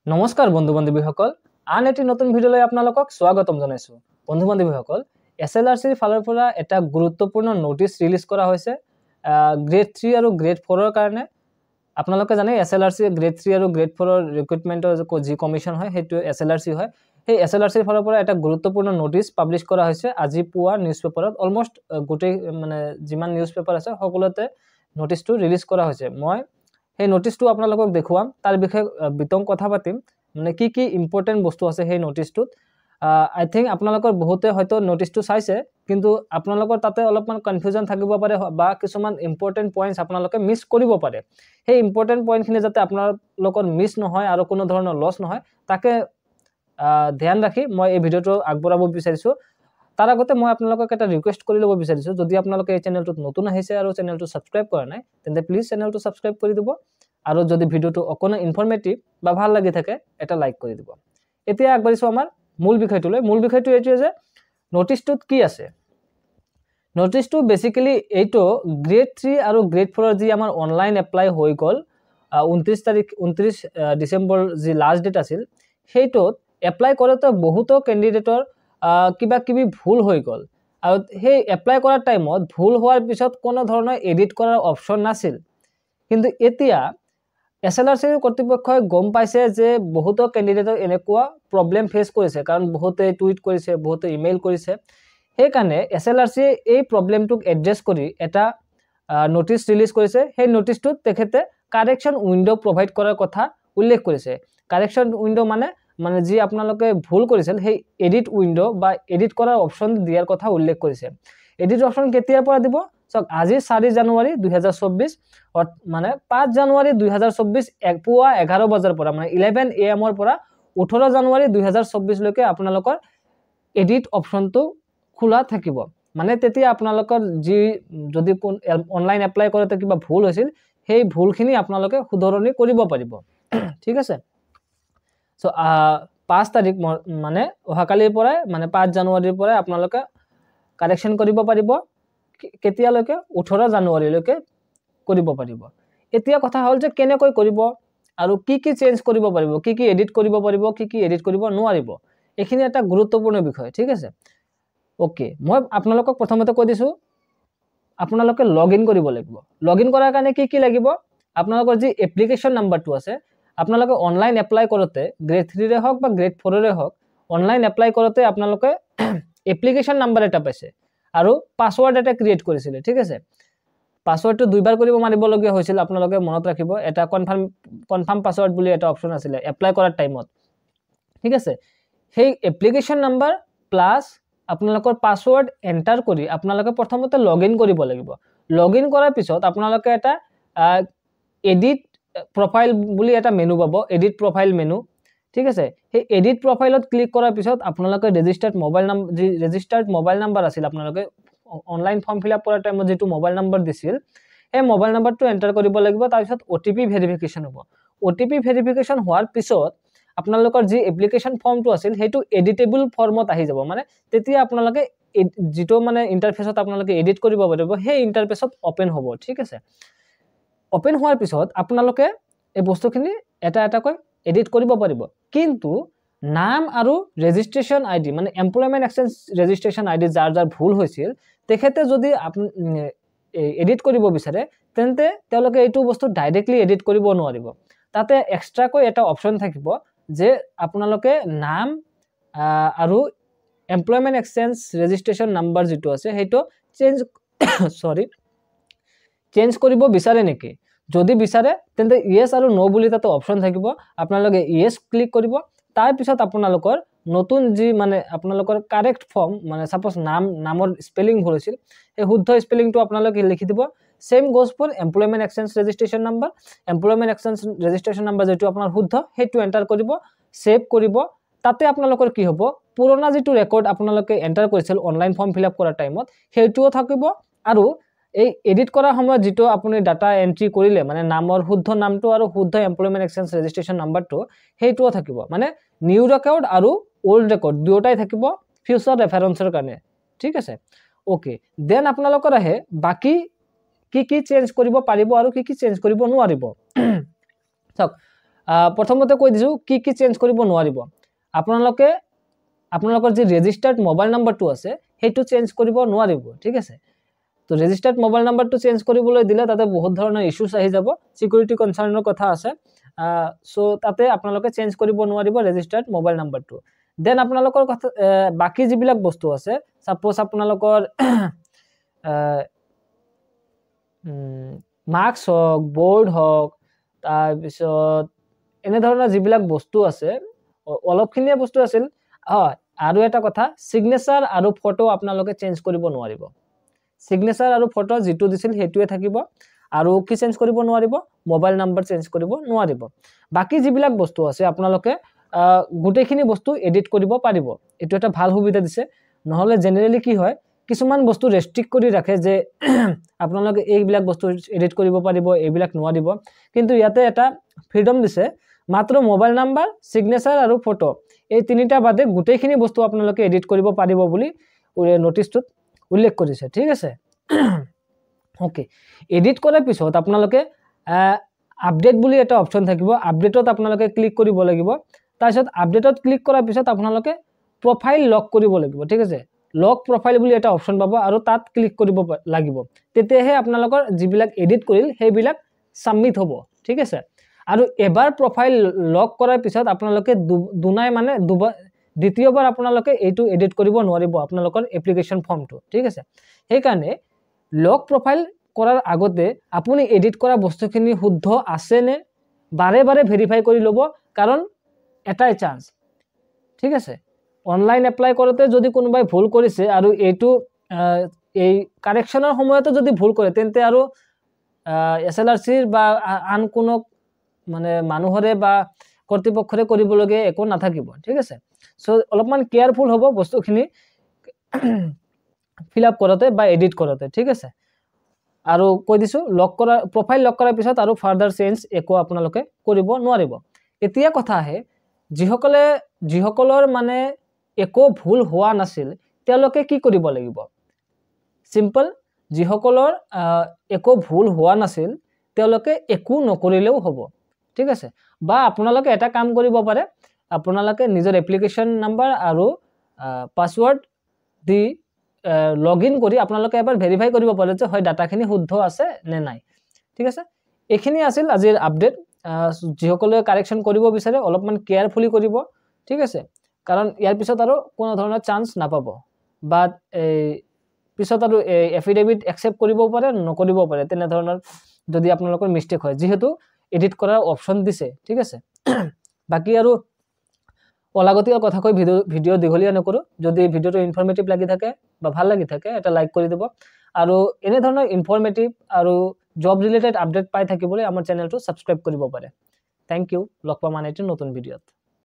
নমস্কাৰ বন্ধু বান্ধৱীসকল আন এটি নতুন ভিডিঅলৈ আপোনালোকক স্বাগতম জনাইছো বন্ধু বান্ধৱীসকল এছএলআৰসিৰ ফালৰ পৰা এটা গুৰুত্বপূৰ্ণ নোটিছ ৰিলিজ কৰা হৈছে গ্ৰেড 3 আৰু গ্ৰেড 4 ৰ কাৰণে আপোনালোকে জানে এছএলআৰসি গ্ৰেড 3 আৰু গ্ৰেড 4 ৰ ৰিক্ৰুটমেন্টৰ যি কমিশন হয় হেতু এছএলআৰসি হয় এই এছএলআৰসিৰ ফালৰ পৰা এটা গুৰুত্বপূৰ্ণ নোটিছ পাবলিশ কৰা হৈছে আজি পুৱা নিউজ পেপাৰত অলমোস্ট গোটেই মানে যিমান নিউজ পেপাৰ আছে সকলোতে নোটিছটো ৰিলিজ কৰা হৈছে মই এই নোটিছটো আপোনালোকক দেখুৱাম তাৰ বিষয়ে বিতং কথা পাতিম মানে কি ইম্পৰ্টেন্ট বস্তু আছে এই নোটিছটোত আই থিংক আপোনালোকৰ বহুতে হয়তো নোটিছটো চাইছে কিন্তু আপোনালোকৰ তাতে অলপমান কনফিউজন থাকিব পাৰে বা কিছুমান ইম্পৰ্টেন্ট পইণ্টছ আপোনালোকে মিছ কৰিব পাৰে এই ইম্পৰ্টেন্ট পইণ্টখিনি যাতে আপোনালোকৰ মিছ নহয় আৰু কোনো ধৰণৰ লছ নহয় তাকে ধ্যান ৰাখি মই এই ভিডিঅটো আগবঢ়াব বিচাৰিছো তাৰ আগতে মই আপোনালোকক এটা ৰিকুৱেষ্ট কৰি ল'ব বিচাৰিছো যদি আপোনালোকে এই চেনেলটোত নতুন আহিছে আৰু চেনেলটো সাবস্ক্ৰাইব কৰা নাই তেন্তে প্লিজ চেনেলটো সাবস্ক্ৰাইব কৰি দিব আৰু যদি ভিডিঅটো অকনো ইনফৰমেটিভ বা ভাল লাগি থাকে এটা লাইক কৰি দিব এতিয়া আগবাঢ়িছো আমাৰ মূল বিষয়টোলৈ মূল বিষয়টো এইটোৱে যে নোটিছটোত কি আছে নোটিছটো বেসিক্যালি এইটো গ্ৰেড 3 আৰু গ্ৰেড 4 ৰ যি আমাৰ অনলাইন এপ্লাই হৈ গল 29 ডিসেম্বৰ যি লাষ্ট ডেট আছিল হেইটোত এপ্লাই কৰোতে বহুতো ক্যান্ডিডেটৰ কিবা ভুল হৈ গল আৰু সেই এপ্লাই কৰাৰ টাইমত ভুল হোৱাৰ পিছত কোনো ধৰণৰ এডিট কৰাৰ অপচন নাছিল কিন্তু এতিয়া এছএলআৰসি কৰ্তৃপক্ষই গম পাইছে যে বহুতো ক্যান্ডিডেটৰ এনেকুৱা প্ৰবলেম ফেস কৰিছে কাৰণ বহুতে টুইট কৰিছে বহুতে ইমেইল কৰিছে সেই কাৰণে এছএলআৰসি এই প্ৰবলেমটোক এড্ৰেছ কৰি এটা নোটিছ ৰিলিজ কৰিছে সেই নোটিছটোত তেখেতে কাৰেকচন উইন্ডো প্ৰভাইড কৰাৰ কথা উল্লেখ কৰিছে কাৰেকচন উইন্ডো মানে যি আপোনালোকে ভুল কৰিছিল সেই এডিট উইন্ডো বা এডিট কৰাৰ অপচন দিয়াৰ কথা উল্লেখ কৰিছে এডিট অপচন কেতিয়াৰ পৰা দিব সক আজি 4 জানুৱাৰী 2024 মানে 5 জানুৱাৰী 2024 পুৱা 11 বজাৰ পৰা মানে 11 AM ৰ পৰা 18 জানুৱাৰী 2024 লৈকে আপোনালোকৰ এডিট অপচনটো খোলা থাকিব মানে তেতিয়া আপোনালোকৰ যি যদি অনলাইন এপ্লাই কৰোতে কিবা ভুল হৈছিল সেই ভুলখিনি আপোনালোকে শুধৰণি কৰিব পাৰিব ঠিক আছে সো 5 তাৰিখ মানে অহাকালিৰ পৰা মানে 5 জানুৱাৰীৰ পৰা আপোনালোকে কাৰেকচন কৰিব পাৰিব কেতিয়ালৈকে 18 জানুৱাৰীলৈকে কৰিব পাৰিব এতিয়া কথা হল যে কেনেকৈ কৰিব আৰু কি চেঞ্জ কৰিব পাৰিব কি এডিট কৰিব পাৰিব কি এডিট কৰিব নোৱাৰিব এখিনি এটা গুৰুত্বপূৰ্ণ বিষয় ঠিক আছে ওকে মই আপোনালোকক প্ৰথমতে কৈ দিছো আপোনালোকে লগইন কৰিব লাগিব লগইন কৰাৰ কাৰণে কি লাগিব আপোনালোকৰ যি এপ্লিকেশন নাম্বাৰটো আছে আপোনালোকে অনলাইন এপ্লাই কৰোতে গ্ৰেড 3 ৰে হওক বা গ্ৰেড 4 ৰে হওক অনলাইন এপ্লাই কৰোতে আপোনালোকে এপ্লিকেশন নাম্বাৰ এটা পাইছে আৰু পাসওয়াৰ্ড এটা ক্ৰিয়েট কৰিছিল ঠিক আছে পাসওয়াৰ্ডটো দুইবাৰ কৰিব মাৰিব লগিয়া হৈছিল আপোনালোকে মনত ৰাখিব এটা কনফাৰ্ম পাসওয়াৰ্ড বুলি এটা অপচন আছিল এপ্লাই কৰাৰ টাইমত ঠিক আছে সেই এপ্লিকেশন নাম্বাৰ প্লাস আপোনালোকৰ পাসওয়াৰ্ড এন্টাৰ কৰি আপোনালোকে প্ৰথমতে লগইন কৰিব লাগিব লগইন কৰাৰ পিছত আপোনালোকে এটা এডিট প্ৰফাইল বুলি এটা মেনু পাব এডিট প্ৰফাইল মেনু ঠিক আছে সেই এডিট প্ৰফাইলত ক্লিক কৰাৰ পিছত আপোনালোকে ৰেজিষ্টাৰ্ড মোবাইল নাম্বাৰ আছিল আপোনালোকে অনলাইন ফৰ্ম ফিল আপ কৰাৰ টাইমত যেটো মোবাইল নাম্বাৰ দিছিল এই মোবাইল নাম্বাৰটো এন্টাৰ কৰিব লাগিব তাৰ পিছত ওটিপি ভেৰিফিকেশন হ'ব ওটিপি ভেৰিফিকেশন হোৱাৰ পিছত আপোনালোকৰ যি এপ্লিকেশন ফৰ্মটো আছিল হেতু এডিটেবল ফৰ্মত আহি যাব মানে তেতিয়া আপোনালোকে যেটো মানে ইন্টাৰফেসত আপোনালোকে এডিট কৰিব পাৰিব সেই ইন্টাৰফেসত ওপেন হ'ব ঠিক আছে ওপেন হোৱাৰ পিছত আপোনালোকে এই বস্তুখিনি এটা কৈ এডিট কৰিব পাৰিব কিন্তু নাম আৰু ৰেজিষ্ট্ৰেচন আইডি মানে এমপ্লয়মেন্ট এক্সচেঞ্জ ৰেজিষ্ট্ৰেচন আইডি যাৰ ভুল হৈছিল তেখেতে যদি এডিট কৰিব বিচাৰে তেন্তে তেওঁলোকে এইটো বস্তু ডাইৰেক্টলি এডিট কৰিব নোৱাৰিব তাতে এক্সট্ৰা কৈ এটা অপচন থাকিব যে আপোনালোকে নাম আৰু এমপ্লয়মেন্ট এক্সচেঞ্জ ৰেজিষ্ট্ৰেচন নাম্বাৰ যেটো আছে হেটো চেঞ্জ কৰিব বিচাৰে নেকি যদি বিচাৰে তেন্তে ইয়েস আৰু নো বুলি তাতে অপচন থাকিব আপোনালোকে ইয়েস ক্লিক কৰিব তাৰ পিছত আপোনালোকৰ নতুন যি মানে আপোনালোকৰ কাৰেক্ট ফৰ্ম মানে সাপোজ নামৰ স্পেলিং ভুল হৈছিল এই শুদ্ধ স্পেলিংটো আপোনালোকে লিখি দিব same goes for employment exchange registration number যেটো আপোনাৰ শুদ্ধ হেতু এন্টাৰ কৰিব সেভ কৰিব তাতে আপোনালোকৰ কি হ'ব পুৰণা যেটো ৰেকৰ্ড আপোনালোকে এন্টাৰ কৰিছিল অনলাইন ফৰ্ম ফিল আপ কৰাৰ টাইমত হেতুও থাকিব আৰু এই এডিট কৰাৰ সময়ত যেটো আপুনি ডাটা এন্ট্ৰি কৰিলে মানে নামৰ শুদ্ধ নামটো আৰু শুদ্ধ এমপ্লয়মেন্ট এক্সচেঞ্জ ৰেজিষ্ট্ৰেচন নাম্বাৰটো হেতুও থাকিব মানে নিউ ৰেকৰ্ড আৰু ওল্ড ৰেকৰ্ড দুটাই থাকিব ফিউচাৰ ৰেফাৰেন্সৰ কাৰণে ঠিক আছে ওকে দেন আপোনালোকৰ আহে বাকি কি চেঞ্জ কৰিব পাৰিব আৰু কি চেঞ্জ কৰিব নোৱাৰিব সক প্ৰথমতে কৈ দিছোঁ কি কি চেঞ্জ কৰিব নোৱাৰিব। আপোনালোকৰ যি ৰেজিষ্টাৰ্ড মোবাইল নাম্বাৰটো আছে সেইটো চেঞ্জ কৰিব নোৱাৰিব, ঠিক আছে। তো ৰেজিষ্টাৰ্ড মোবাইল নাম্বাৰটো চেঞ্জ কৰিবলৈ দিলে তাতে বহুত ধৰণৰ ইস্যুছ আহি যাব, সিকিউৰিটি কনচাৰ্নৰ কথা আছে। সো তাতে আপোনালোকে চেঞ্জ কৰিব নোৱাৰিব ৰেজিষ্টাৰ্ড মোবাইল নাম্বাৰটো। দেন আপোনালোকৰ কথা বাকি যিবিলাক বস্তু আছে, সাপোজ আপোনালোকৰ মাৰ্কছ হওক, বোৰ্ড হওক, তাৰপিছত এনে ধৰণৰ যিবিলাক বস্তু আছে, অলপখিনিয়ে বস্তু আছিল। আৰু এটা কথা, সিগনেচাৰ আৰু ফটো আপোনালোকে চেঞ্জ কৰিব নোৱাৰিব। সিগনেচাৰ আৰু ফটো যিটো দিছিল সেইটোৱে থাকিব। আৰু কি চেঞ্জ কৰিব নোৱাৰিব? মোবাইল নাম্বাৰ চেঞ্জ কৰিব নোৱাৰিব। বাকি যিবিলাক বস্তু আছে আপোনালোকে গোটেইখিনি বস্তু এডিট কৰিব পাৰিব। এইটো এটা ভাল সুবিধা দিছে। নহ'লে জেনেৰেলি কি হয়, কিছুমান বস্তু ৰেষ্ট্ৰিক্ট কৰি ৰাখে যে আপোনালোকে এইবিলাক বস্তু এডিট কৰিব পাৰিব, এইবিলাক নোৱাৰিব। কিন্তু ইয়াতে এটা ফ্ৰীডম দিছে, মাত্ৰ মোবাইল নাম্বাৰ, সিগনেচাৰ আৰু ফটো, এই তিনিটা বাদে গোটেইখিনি বস্তু আপোনালোকে এডিট কৰিব পাৰিব বুলি নোটিছটোত উল্লেখ কৰিছে, ঠিক আছে। ওকে, এডিট কৰাৰ পিছত আপোনালোকে আপডেট বুলি এটা অপশ্যন থাকিব, আপডেটত আপোনালোকে ক্লিক কৰিব লাগিব। তাৰপিছত আপডেটত ক্লিক কৰাৰ পিছত আপোনালোকে প্ৰফাইল লক কৰিব লাগিব, ঠিক আছে। লক প্ৰফাইল বুলি এটা অপশ্যন পাব আৰু তাত ক্লিক কৰিব লাগিব। তেতিয়াহে আপোনালোকৰ যিবিলাক এডিট কৰিল সেইবিলাক সাবমিট হ'ব, ঠিক আছে। আৰু এবাৰ প্ৰফাইল লক কৰাৰ পিছত আপোনালোকে দ্বিতীয়বাৰ আপোনালোকে এইটো এডিট কৰিব নোৱাৰিব আপোনালোকৰ এপ্লিকেশ্যন ফৰ্মটো, ঠিক আছে। সেইকাৰণে লক প্ৰফাইল কৰাৰ আগতে আপুনি এডিট কৰা বস্তুখিনি শুদ্ধ আছে নে বাৰে বাৰে ভেৰিফাই কৰি ল'ব, কাৰণ এটাই চান্স, ঠিক আছে। অনলাইন এপ্লাই কৰোঁতে যদি কোনোবাই ভুল কৰিছে আৰু এইটো এই কাৰেকশ্যনৰ সময়তো যদি ভুল কৰে, তেন্তে আৰু SLRCৰ বা আন কোনো মানে মানুহৰে বা কৰ্তৃপক্ষৰে কৰিবলগীয়া একো নাথাকিব, ঠিক আছে। সো অলপমান কেয়াৰফুল হ'ব বস্তুখিনি ফিল আপ কৰোঁতে বা এডিট কৰোঁতে, ঠিক আছে। আৰু কৈ দিছোঁ, প্ৰফাইল লক কৰাৰ পিছত আৰু ফাৰ্দাৰ চেঞ্জ একো আপোনালোকে কৰিব নোৱাৰিব। এতিয়া কথা আহে, যিসকলৰ মানে একো ভুল হোৱা নাছিল তেওঁলোকে কি কৰিব লাগিব? সিম্পল, যিসকলৰ একো ভুল হোৱা নাছিল তেওঁলোকে একো নকৰিলেও হ'ব, ঠিক আছে। বা আপোনালোকে এটা কাম কৰিব পাৰে, আপোনালোকে নিজৰ এপ্লিকেশ্যন নাম্বাৰ আৰু পাছৱৰ্ড দি লগইন কৰি আপোনালোকে এবাৰ ভেৰিফাই কৰিব পাৰে যে হয় ডাটাখিনি শুদ্ধ আছে নে নাই, ঠিক আছে। এইখিনি আছিল আজিৰ আপডেট। যিসকলে কাৰেকশ্যন কৰিব বিচাৰে অলপমান কেয়াৰফুলি কৰিব, ঠিক আছে। কাৰণ ইয়াৰ পিছত আৰু কোনো ধৰণৰ চান্স নাপাব, বা পিছত আৰু এফিডেভিট একচেপ্ট কৰিবও পাৰে, নকৰিব পাৰে, তেনেধৰণৰ যদি আপোনালোকৰ মিষ্টেক হয়, যিহেতু এডিট কৰাৰ অপশ্যন দিছে, ঠিক আছে। বাকী আৰু অলাগতীয়াল কথা কৈ ভিডিঅ' দীঘলীয়া নকৰোঁ। যদি ভিডিঅ'টো ইনফৰ্মেটিভ লাগি থাকে বা ভাল লাগি থাকে, এটা লাইক কৰি দিব। আৰু এনে ধৰণৰ ইনফৰ্মেটিভ আৰু জব ৰিলেটেড আপডেট পাই থাকিবলৈ আমাৰ চেনেলটো ছাবস্ক্ৰাইব কৰিব পাৰে। থেংক ইউ, লগ পাম আন এটি নতুন ভিডিঅ'ত।